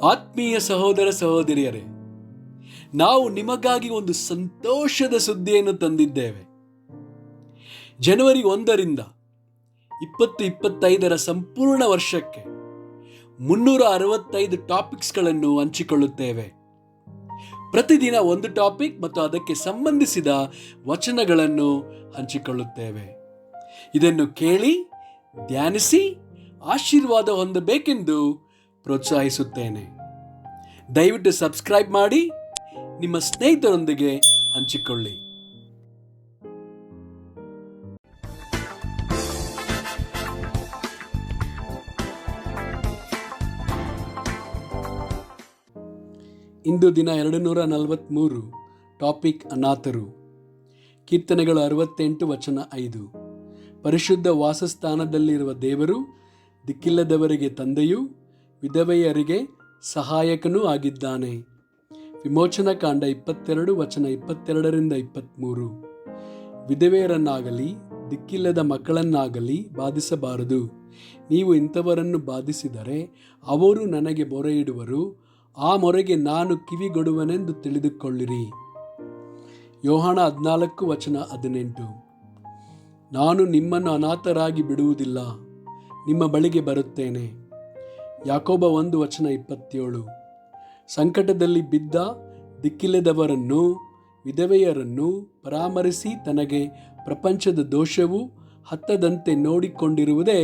ಆತ್ಮೀಯ ಸಹೋದರ ಸಹೋದರಿಯರೇ, ನಾವು ನಿಮಗಾಗಿ ಒಂದು ಸಂತೋಷದ ಸುದ್ದಿಯನ್ನು ತಂದಿದ್ದೇವೆ. ಜನವರಿ 1ರಿಂದ 2025 ಸಂಪೂರ್ಣ ವರ್ಷಕ್ಕೆ 365 ಟಾಪಿಕ್ಸ್ಗಳನ್ನು ಹಂಚಿಕೊಳ್ಳುತ್ತೇವೆ. ಪ್ರತಿದಿನ ಒಂದು ಟಾಪಿಕ್ ಮತ್ತು ಅದಕ್ಕೆ ಸಂಬಂಧಿಸಿದ ವಚನಗಳನ್ನು ಹಂಚಿಕೊಳ್ಳುತ್ತೇವೆ. ಇದನ್ನು ಕೇಳಿ ಧ್ಯಾನಿಸಿ ಆಶೀರ್ವಾದ ಹೊಂದಬೇಕೆಂದು ಪ್ರೋತ್ಸಾಹಿಸುತ್ತೇನೆ. ದಯವಿಟ್ಟು ಸಬ್ಸ್ಕ್ರೈಬ್ ಮಾಡಿ ನಿಮ್ಮ ಸ್ನೇಹಿತರೊಂದಿಗೆ ಹಂಚಿಕೊಳ್ಳಿ. ಇಂದು ದಿನ 243. ಟಾಪಿಕ್ ಅನಾಥರು. ಕೀರ್ತನೆಗಳು 68 ವಚನ 5. ಪರಿಶುದ್ಧ ವಾಸಸ್ಥಾನದಲ್ಲಿರುವ ದೇವರು ದಿಕ್ಕಿಲ್ಲದವರಿಗೆ ತಂದೆಯೂ ವಿಧವೆಯರಿಗೆ ಸಹಾಯಕನೂ ಆಗಿದ್ದಾನೆ. ವಿಮೋಚನಾ ಕಾಂಡ 22 ವಚನ 22ರಿಂದ 23. ವಿಧವೆಯರನ್ನಾಗಲಿ ದಿಕ್ಕಿಲ್ಲದ ಮಕ್ಕಳನ್ನಾಗಲಿ ಬಾಧಿಸಬಾರದು. ನೀವು ಇಂಥವರನ್ನು ಬಾಧಿಸಿದರೆ ಅವರು ನನಗೆ ಮೊರೆ ಇಡುವರು, ಆ ಮೊರೆಗೆ ನಾನು ಕಿವಿಗೊಡುವನೆಂದು ತಿಳಿದುಕೊಳ್ಳಿರಿ. ಯೋಹಾನ 14 ವಚನ 18. ನಾನು ನಿಮ್ಮನ್ನು ಅನಾಥರಾಗಿ ಬಿಡುವುದಿಲ್ಲ, ನಿಮ್ಮ ಬಳಿಗೆ ಬರುತ್ತೇನೆ. ಯಾಕೋಬ 1 ವಚನ 27. ಸಂಕಟದಲ್ಲಿ ಬಿದ್ದ ದಿಕ್ಕಿಲ್ಲದವರನ್ನು ವಿಧವೆಯರನ್ನು ಪರಾಮರಿಸಿ ತನಗೆ ಪ್ರಪಂಚದ ದೋಷವು ಹತ್ತದಂತೆ ನೋಡಿಕೊಂಡಿರುವುದೇ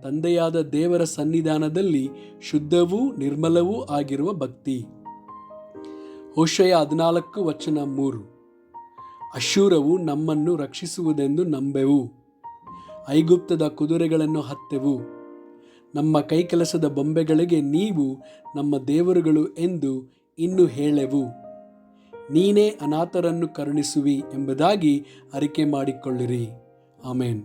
ತಂದೆಯಾದ ದೇವರ ಸನ್ನಿಧಾನದಲ್ಲಿ ಶುದ್ಧವೂ ನಿರ್ಮಲವೂ ಆಗಿರುವ ಭಕ್ತಿ. ಹೋಶೇಯ 14 ವಚನ 3. ಅಶ್ಶೂರವು ನಮ್ಮನ್ನು ರಕ್ಷಿಸುವುದೆಂದು ನಂಬೆವು, ಐಗುಪ್ತದ ಕುದುರೆಗಳನ್ನು ಹತ್ತೆವು. ನಮ್ಮ ಕೈಕೆಲಸದ ಬೊಂಬೆಗಳಿಗೆ ನೀವು ನಮ್ಮ ದೇವರುಗಳು ಎಂದು ಇನ್ನು ಹೇಳೆವು. ನೀನೇ ಅನಾಥರನ್ನು ಕರುಣಿಸುವಿ ಎಂಬುದಾಗಿ ಅರಿಕೆ ಮಾಡಿಕೊಳ್ಳಿರಿ. ಆಮೇನ್.